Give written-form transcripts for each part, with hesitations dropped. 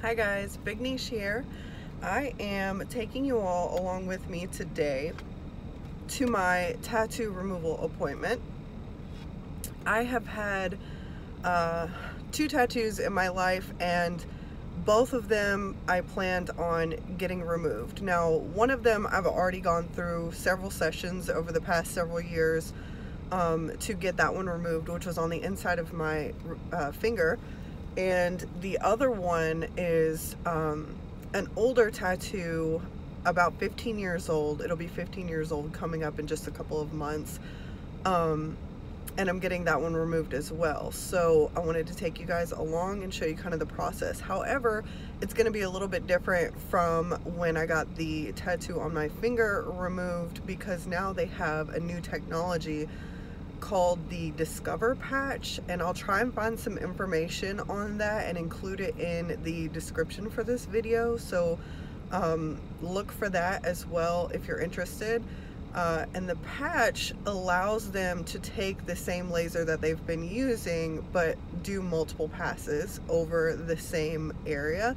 Hi guys, Big Niche here. I am taking you all along with me today to my tattoo removal appointment. I have had 2 tattoos in my life, and both of them I planned on getting removed. Now, one of them I've already gone through several sessions over the past several years to get that one removed, which was on the inside of my finger. And the other one is an older tattoo, about 15 years old. It'll be 15 years old coming up in just a couple of months. And I'm getting that one removed as well. So I wanted to take you guys along and show you kind of the process. However, it's going to be a little bit different from when I got the tattoo on my finger removed, because now they have a new technology called the Discover patch, and I'll try and find some information on that and include it in the description for this video. So look for that as well if you're interested. And the patch allows them to take the same laser that they've been using but do multiple passes over the same area.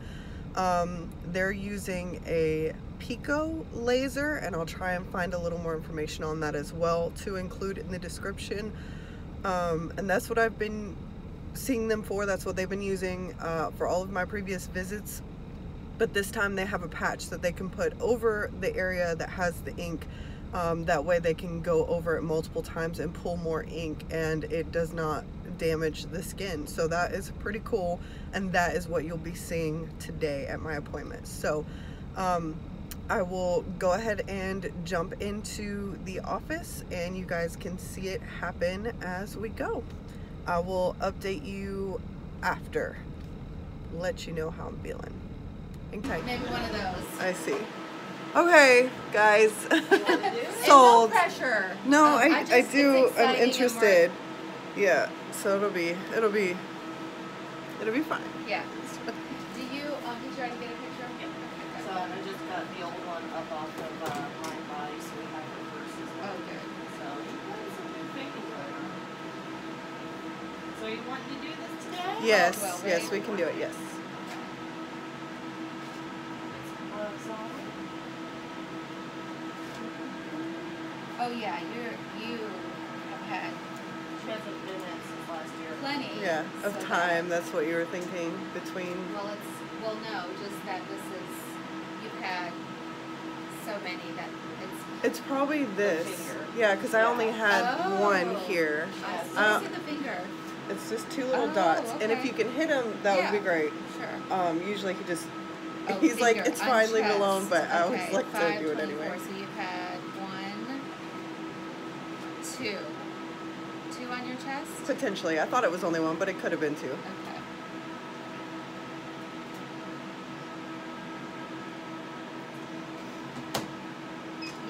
They're using a PICO laser, and I'll try and find a little more information on that as well to include in the description. And that's what I've been seeing them for. That's what they've been using for all of my previous visits. But this time they have a patch that they can put over the area that has the ink. That way they can go over it multiple times and pull more ink, and it does not damage the skin. So that is pretty cool, and that is what you'll be seeing today at my appointment. So I will go ahead and jump into the office, and you guys can see it happen as we go. I will update you after, let you know how I'm feeling. Okay. Maybe one of those. I see. Okay, guys. Sold. No pressure. No, I do. I'm interested. Yeah. So it'll be fine. Yeah. Do you did you already get a picture? Yeah. So I just got the old one up off of my body, so we have her first as well. Oh, good. So you got some good thinking going on. So you want to do this today? Yes. Oh, well, yes, we can do it. Yes. Oh yeah, you have had. She hasn't been in since last year. Plenty. Yeah, of so time. That's what you were thinking between. Well, no, just that this is, you've had so many that It's probably this. finger. Yeah, because I only had one here. I still see the finger. It's just 2 little Oh, dots, and if okay. you can hit him, that would be great. Sure. Usually he just. Oh, He's like, finger it's on fine, leave it chest. alone, but I always Okay, like to do it 5, anyway. 24, so you've had 1, 2. 2 on your chest? Potentially. I thought it was only 1, but it could have been 2. Okay.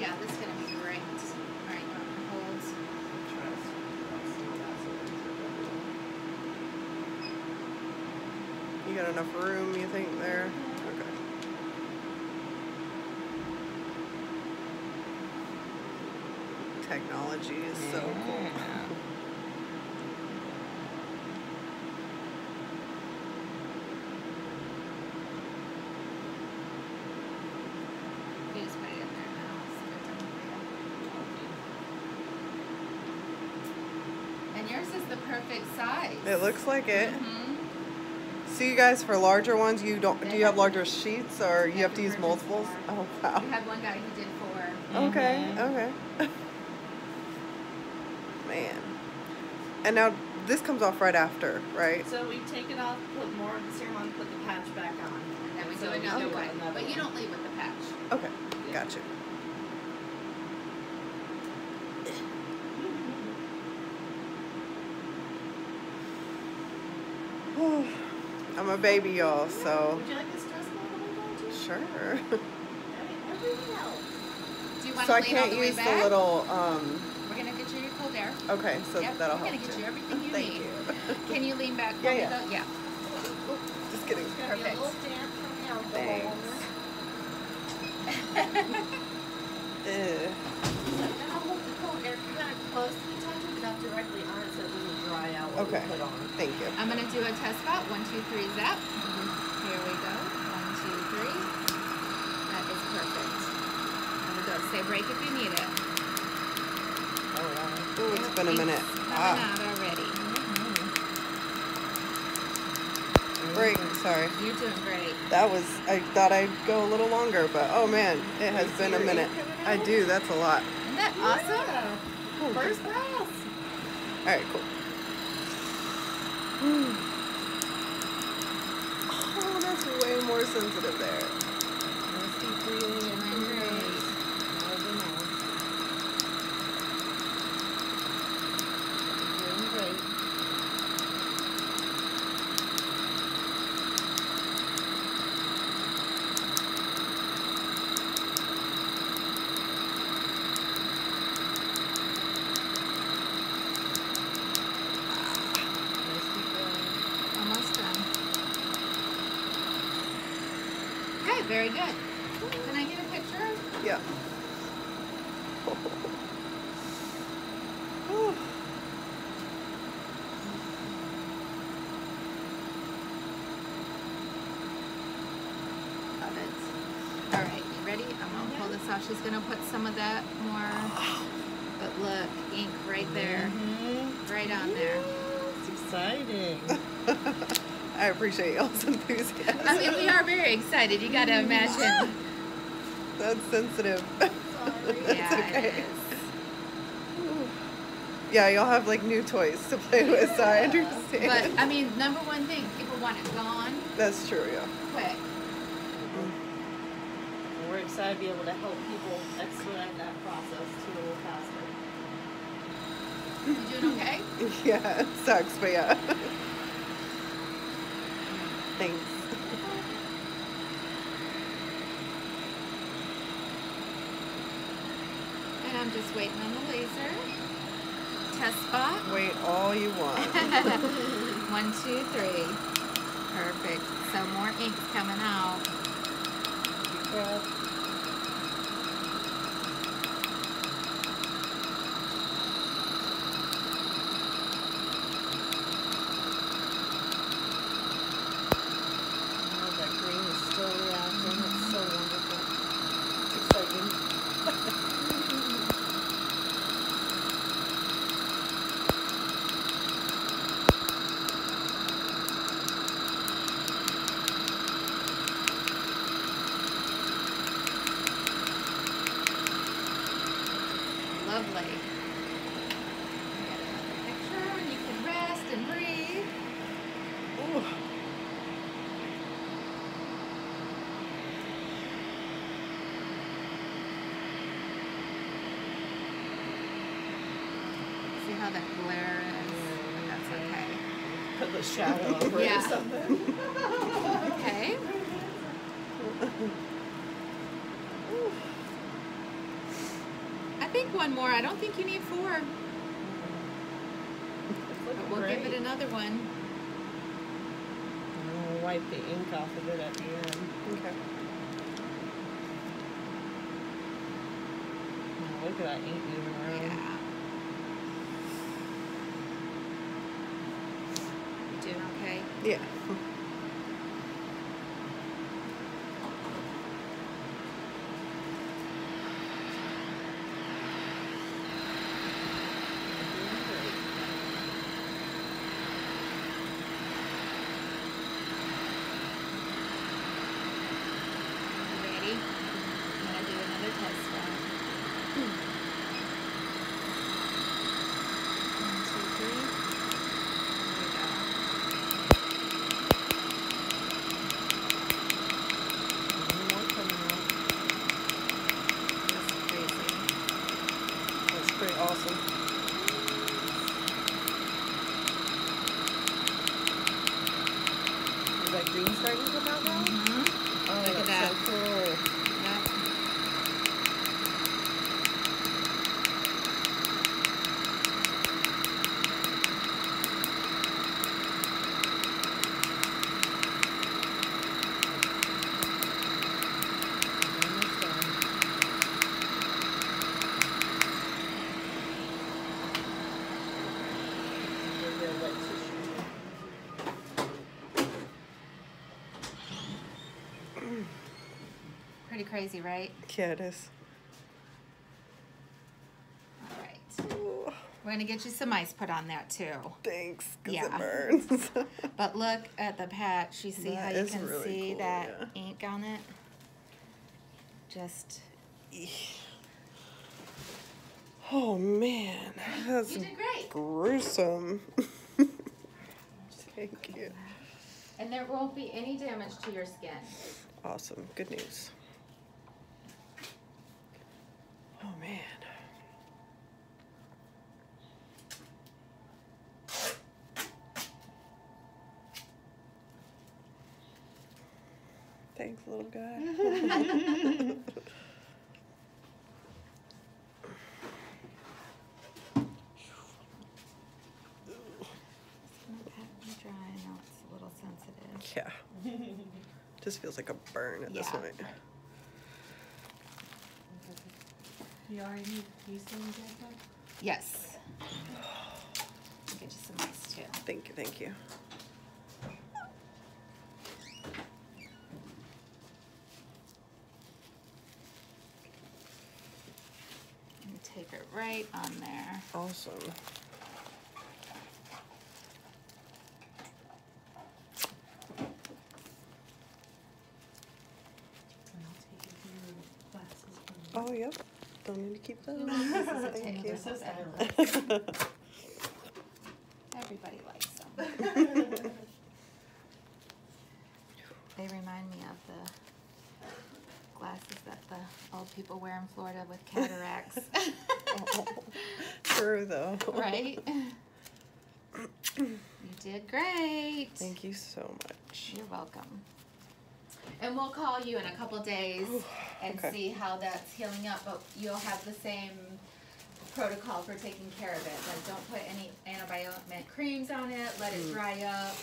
Yeah, this is going to be great. Alright, you want to hold? You got enough room, you think, there? Okay. Technology is so cool. You just put it in there now. So it's done for you. And yours is the perfect size. It looks like it. Mm-hmm. So you guys, for larger ones, you don't. Do you have larger sheets, or you have to use multiples? Oh wow. We had one guy who did 4. Okay. Okay. Man. And now this comes off right after, right? So we take it off, put more of the serum on, put the patch back on. And then we So do another do one. another But you one. don't leave with the patch. Okay. Gotcha. I'm a baby, y'all, so. Would you like a stress ball to hold on to? Sure. Everything else. Do you want So to I lean all can't the way use the back? little, We're going to get you your cold air. okay, so Yep, that'll we're help going to get too. you everything you Thank need. you. Can you lean back for Yeah, me yeah. though? Yeah. Just kidding. It's going to be a little damp from the alcohol. Thanks. Ew. So now hold the cold air kind of close to the tattoo, but not directly on it so it doesn't dry out what Okay. we put on. Thank you. I'm going to do a test spot. 1, 2, 3, zap. Here we go. Okay, break if you need it. Oh, wow. Oh, it's been a minute. Coming Ah, out already. break. Sorry. You're doing great. That was, I thought I'd go a little longer, but oh man, it has been a minute. I do, that's a lot. Isn't that awesome? Yeah. Cool. First pass. Alright, cool. Oh, that's way more sensitive there. Let's keep breathing in through your nose. Out of the mouth. Doing great. Let's keep going. Almost done. Okay, very good. Can I get a picture? Yeah. Oh. Love it. All right, you ready? I'm gonna pull this off. She's gonna put some of that more. But look, ink right there, right on there. It's exciting. I appreciate y'all's enthusiasm. I mean, we are very excited. You gotta imagine. That's sensitive. Sorry. That's Yeah, okay. it is. Yeah, y'all have like new toys to play with, so I understand. But I mean, number one thing, people want it gone That's true, yeah. quick. We're excited to be able to help people expedite that process too a little faster. You doing okay? Yeah, it sucks, but yeah. Thanks. And I'm just waiting on the laser. Test spot. Wait all you want. 1, 2, 3. Perfect. Some more ink's coming out. Deep breath. Oh, that green is still reacting. It's so wonderful. It's exciting. Lovely. Get another picture and you can rest and breathe. Ooh. See how that glare is? But that's okay. Put the shadow over it Yeah. or something. Okay. I think one more. I don't think you need 4. It's But looking we'll great. give it another one. And we'll wipe the ink off of it at the end. Okay. Oh, look at that ink moving around. Yeah. You doing okay? Yeah. Doing great. You ready? I'm gonna do another test spot. 1, 2, 3. There we One more coming out. go. That's crazy. That's pretty awesome. Is that green starting to come out now? Mm-hmm. Oh, Look at that's that. so cool. Yep. Almost done. Give it a wet tissue. Pretty crazy, right? Yeah, it is. We're gonna get you some ice put on that too. Thanks, because Yeah. it burns. But look at the patch. You see That how you is can really see cool, that yeah. ink on it? Just. Oh man, that's You did great. gruesome. Thank you. And there won't be any damage to your skin. Awesome, good news. Oh man. Thanks, little guy. Dry. I know it's a little sensitive. Yeah. Just feels like a burn at this Yeah. point. You already used some Jacob? Yes. I'll get you some ice too. Thank you, thank you. And take it right on there. Awesome. And I'll take your glasses from you. Oh, yep. Don't need to keep those. Thank Thank you. you. So stylish. Everybody likes them. They remind me of the glasses that the old people wear in Florida with cataracts. True, though. Right? You did great. Thank you so much. You're welcome. And we'll call you in a couple days and Okay. see how that's healing up, but you'll have the same protocol for taking care of it. Like, don't put any antibiotic creams on it, let it dry up.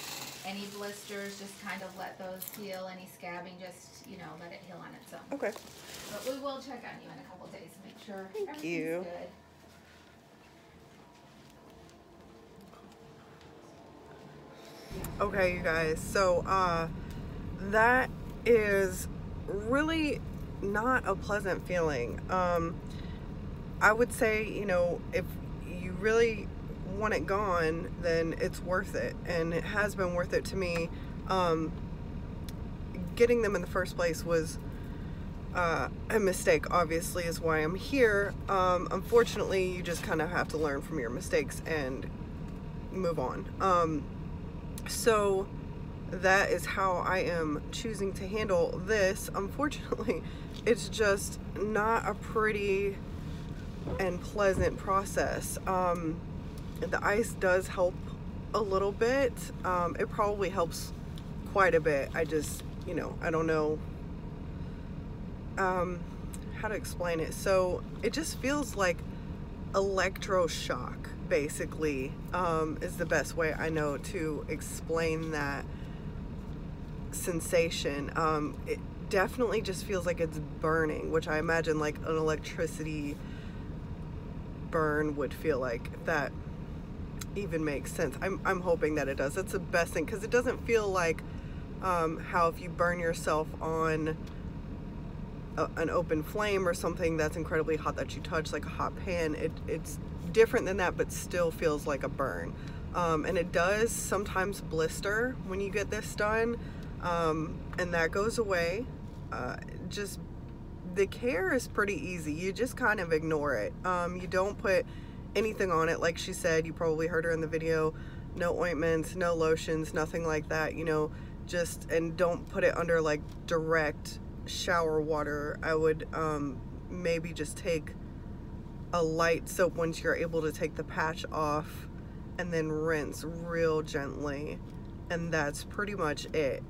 Any blisters, just kind of let those heal. Any scabbing, just, you know, let it heal on its own. Okay. But we will check on you in a couple days to make sure Thank everything's you. good. Okay, you guys. So, that is really not a pleasant feeling. I would say, you know, if you really want it gone, then it's worth it, and it has been worth it to me. Getting them in the first place was a mistake, obviously, is why I'm here. Unfortunately, you just kind of have to learn from your mistakes and move on. So that is how I am choosing to handle this. Unfortunately, it's just not a pretty and pleasant process. The ice does help a little bit. It probably helps quite a bit. I just, you know, I don't know how to explain it. So it just feels like electroshock, basically, is the best way I know to explain that sensation. It definitely just feels like it's burning, which I imagine like an electricity burn would feel like, if that even makes sense. I'm hoping that it does. That's the best thing, because it doesn't feel like how if you burn yourself on an open flame or something that's incredibly hot that you touch, like a hot pan. It's different than that, but still feels like a burn. And it does sometimes blister when you get this done, and that goes away. Just the care is pretty easy. You just kind of ignore it. You don't put anything on it. Like she said, you probably heard her in the video, no ointments, no lotions, nothing like that, you know, just, and don't put it under like direct shower water. I would maybe just take a light soap once you're able to take the patch off, and then rinse real gently, and that's pretty much it.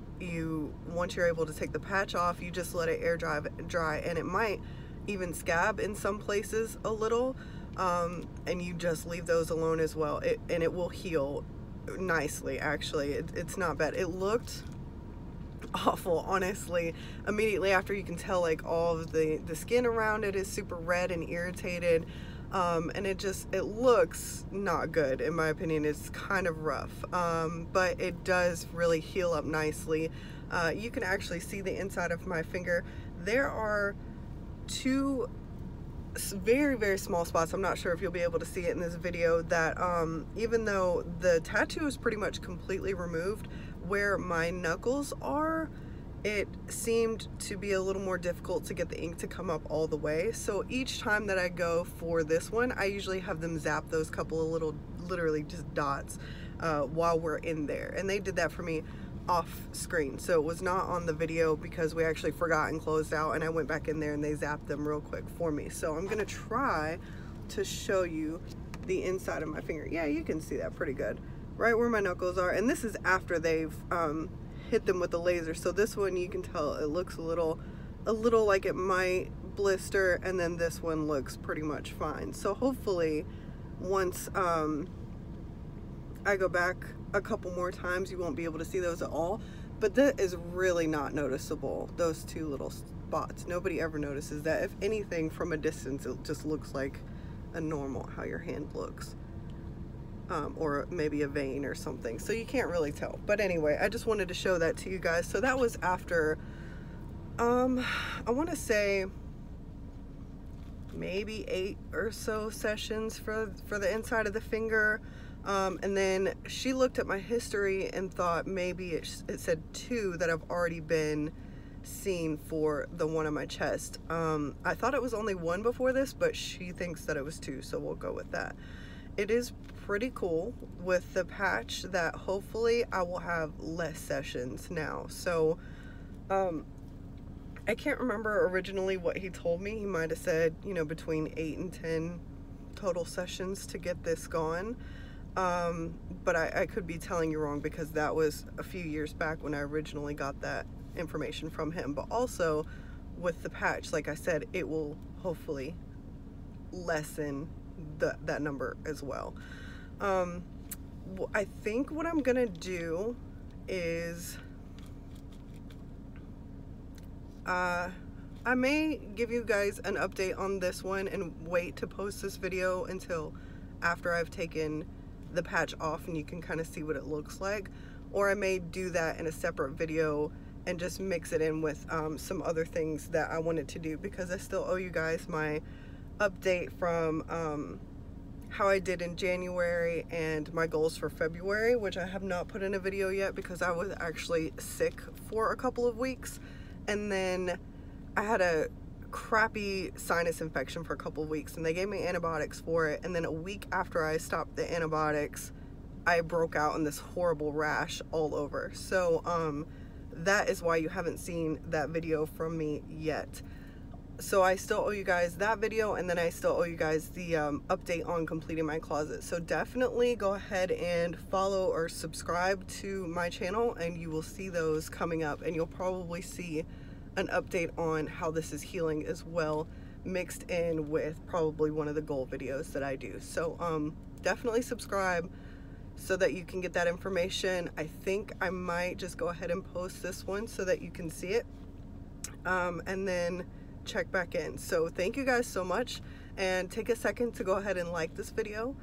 Once you're able to take the patch off, you just let it air dry, and it might even scab in some places a little, and you just leave those alone as well, and it will heal nicely. Actually, it's not bad. It looked awful, honestly. Immediately after, you can tell like all of the skin around it is super red and irritated, and it looks not good, in my opinion. It's kind of rough, but it does really heal up nicely. You can actually see the inside of my finger. There are two very, very small spots. I'm not sure if you'll be able to see it in this video, that even though the tattoo is pretty much completely removed, where my knuckles are, it seemed to be a little more difficult to get the ink to come up all the way. So each time that I go for this one, I usually have them zap those couple of little, literally just dots while we're in there. And they did that for me off screen, so it was not on the video because we actually forgot and closed out, and I went back in there and they zapped them real quick for me. So I'm gonna try to show you the inside of my finger. Yeah, you can see that pretty good, right where my knuckles are. And this is after they've hit them with the laser. So this one, you can tell it looks a little like it might blister, and then this one looks pretty much fine. So hopefully once I go back a couple more times, you won't be able to see those at all. But that is really not noticeable, those two little spots. Nobody ever notices that. If anything, from a distance, it just looks like a normal, how your hand looks. Or maybe a vein or something, so you can't really tell. But anyway, I just wanted to show that to you guys. So that was after I want to say maybe 8 or so sessions for the inside of the finger. And then she looked at my history and thought maybe it said 2 that I've already been seen for the one on my chest. I thought it was only 1 before this, but she thinks that it was 2, so we'll go with that. It is pretty cool with the patch that hopefully I will have less sessions now. So I can't remember originally what he told me. He might have said, you know, between 8 and 10 total sessions to get this gone. But I could be telling you wrong, because that was a few years back when I originally got that information from him. But also with the patch, like I said, it will hopefully lessen that number as well. I think what I'm gonna do is I may give you guys an update on this one and wait to post this video until after I've taken the patch off and you can kind of see what it looks like, or I may do that in a separate video and just mix it in with some other things that I wanted to do, because I still owe you guys my update from how I did in January and my goals for February, which I have not put in a video yet because I was actually sick for a couple of weeks, and then I had a crappy sinus infection for a couple of weeks and they gave me antibiotics for it, and then a week after I stopped the antibiotics I broke out in this horrible rash all over. So that is why you haven't seen that video from me yet. So I still owe you guys that video, and then I still owe you guys the update on completing my closet. So definitely go ahead and follow or subscribe to my channel and you will see those coming up, and you'll probably see an update on how this is healing as well, mixed in with probably one of the goal videos that I do. So definitely subscribe so that you can get that information. I think I might just go ahead and post this one so that you can see it, and then check back in. So thank you guys so much, and take a second to go ahead and like this video,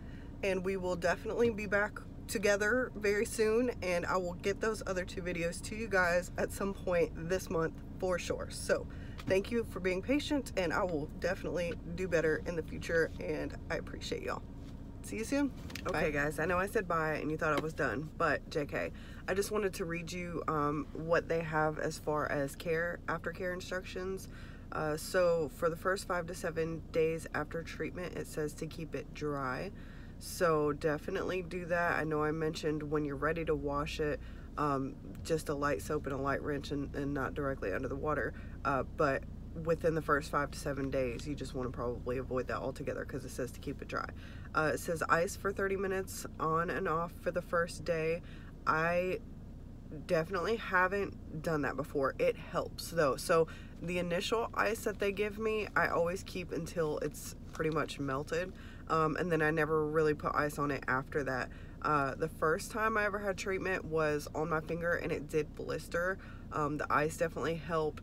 and we will definitely be back together very soon, and I will get those other 2 videos to you guys at some point this month for sure. So thank you for being patient, and I will definitely do better in the future, and I appreciate y'all. See you soon. Okay guys, I know I said bye and you thought I was done, but JK, I just wanted to read you what they have as far as aftercare instructions. So for the first 5 to 7 days after treatment, it says to keep it dry. So definitely do that. I know I mentioned when you're ready to wash it, just a light soap and a light rinse and not directly under the water. But within the first 5 to 7 days, you just want to probably avoid that altogether because it says to keep it dry. It says ice for 30 minutes on and off for the first day. I definitely haven't done that before. It helps though. So the initial ice that they give me, I always keep until it's pretty much melted, and then I never really put ice on it after that. The first time I ever had treatment was on my finger and it did blister. The ice definitely helped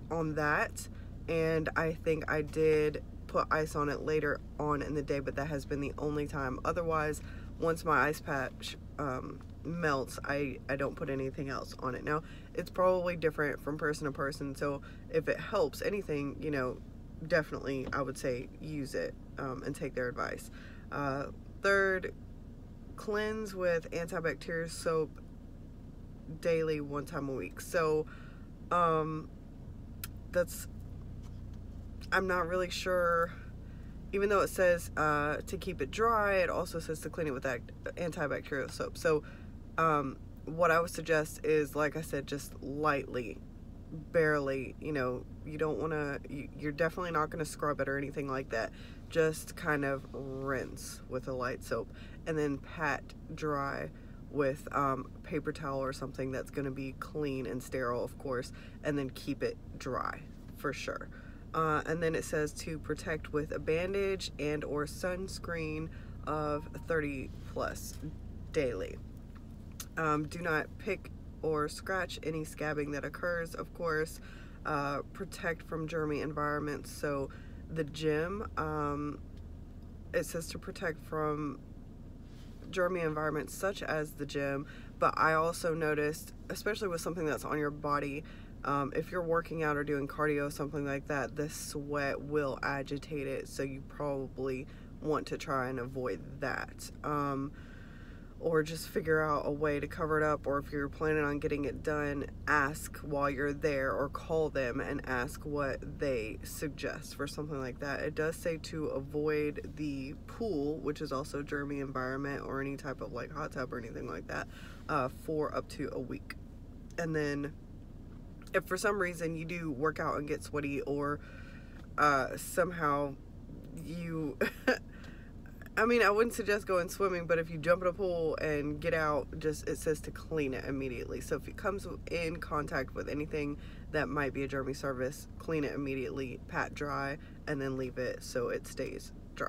on that, and I think I did put ice on it later on in the day, but that has been the only time. Otherwise, once my ice patch melts, I don't put anything else on it. Now it's probably different from person to person, so if it helps anything, you know, definitely, I would say, use it and take their advice. Third, cleanse with antibacterial soap daily, 1 time a week. So that's, I'm not really sure, even though it says to keep it dry, it also says to clean it with that antibacterial soap. So what I would suggest is, like I said, just lightly, barely, you know, you don't want to, you're definitely not going to scrub it or anything like that. Just kind of rinse with a light soap and then pat dry with paper towel or something that's going to be clean and sterile, of course, and then keep it dry for sure. And then it says to protect with a bandage and or sunscreen of 30 plus daily. Do not pick or scratch any scabbing that occurs, of course. Protect from germy environments. So the gym, it says to protect from germy environments such as the gym, but I also noticed, especially with something that's on your body, if you're working out or doing cardio, something like that, the sweat will agitate it, so you probably want to try and avoid that. Or just figure out a way to cover it up, or if you're planning on getting it done, ask while you're there or call them and ask what they suggest for something like that. It does say to avoid the pool, which is also a germy environment, or any type of like hot tub or anything like that, for up to a week. And then if for some reason you do work out and get sweaty, or somehow you I mean, I wouldn't suggest going swimming, but if you jump in a pool and get out, just, it says to clean it immediately. So if it comes in contact with anything that might be a germy surface, clean it immediately, pat dry, and then leave it so it stays dry.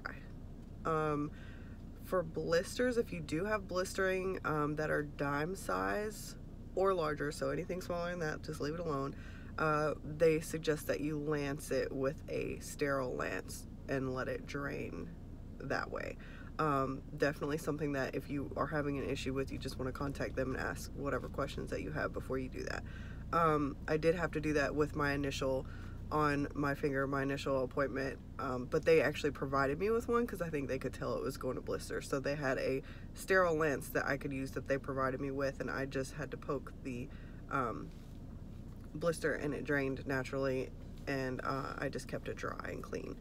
For blisters, if you do have blistering that are dime size or larger, so anything smaller than that, just leave it alone. They suggest that you lance it with a sterile lance and let it drain that way. Definitely something that if you are having an issue with, you just want to contact them and ask whatever questions that you have before you do that. I did have to do that with my initial on my finger, my initial appointment, but they actually provided me with one because I think they could tell it was going to blister. So they had a sterile lance that I could use that they provided me with, and I just had to poke the blister and it drained naturally, and I just kept it dry and clean.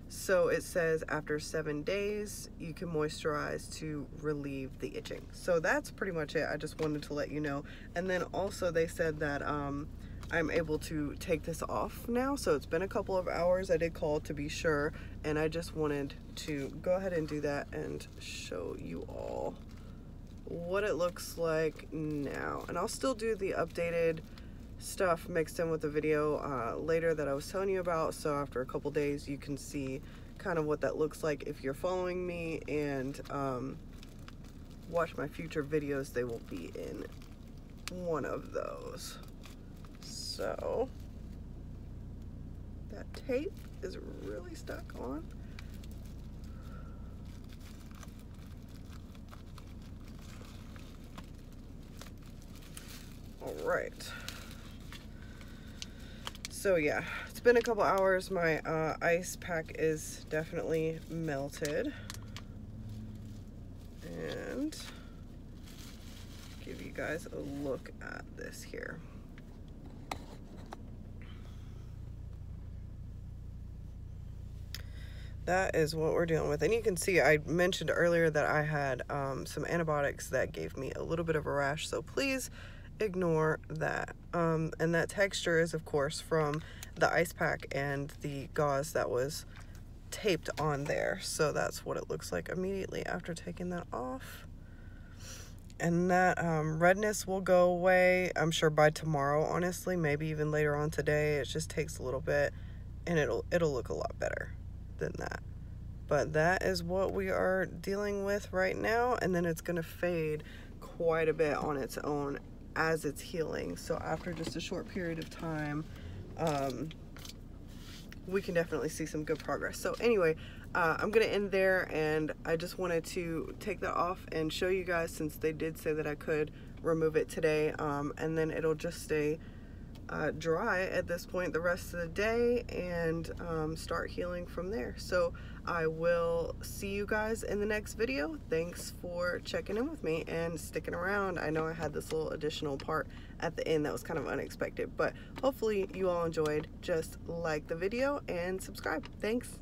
So it says after 7 days you can moisturize to relieve the itching. So that's pretty much it. I just wanted to let you know. And then also they said that I'm able to take this off now. So it's been a couple of hours. I did call to be sure, and I just wanted to go ahead and do that and show you all what it looks like now. And I'll still do the updated stuff mixed in with the video later that I was telling you about, so after a couple days you can see kind of what that looks like if you're following me, and watch my future videos. They will be in one of those. So that tape is really stuck on. All right. So yeah, it's been a couple hours. My ice pack is definitely melted. And give you guys a look at this here. That is what we're dealing with. And you can see I mentioned earlier that I had some antibiotics that gave me a little bit of a rash, so please ignore that. And that texture is of course from the ice pack and the gauze that was taped on there. So that's what it looks like immediately after taking that off. And that redness will go away, I'm sure, by tomorrow, honestly, maybe even later on today. It just takes a little bit, and it'll look a lot better than that. But that is what we are dealing with right now, and then it's gonna fade quite a bit on its own as it's healing. So after just a short period of time, we can definitely see some good progress. So anyway, I'm gonna end there, and I just wanted to take that off and show you guys, since they did say that I could remove it today, and then it'll just stay dry at this point the rest of the day and start healing from there. So I will see you guys in the next video. Thanks for checking in with me and sticking around. I know I had this little additional part at the end that was kind of unexpected, but hopefully you all enjoyed. Just like the video and subscribe. Thanks.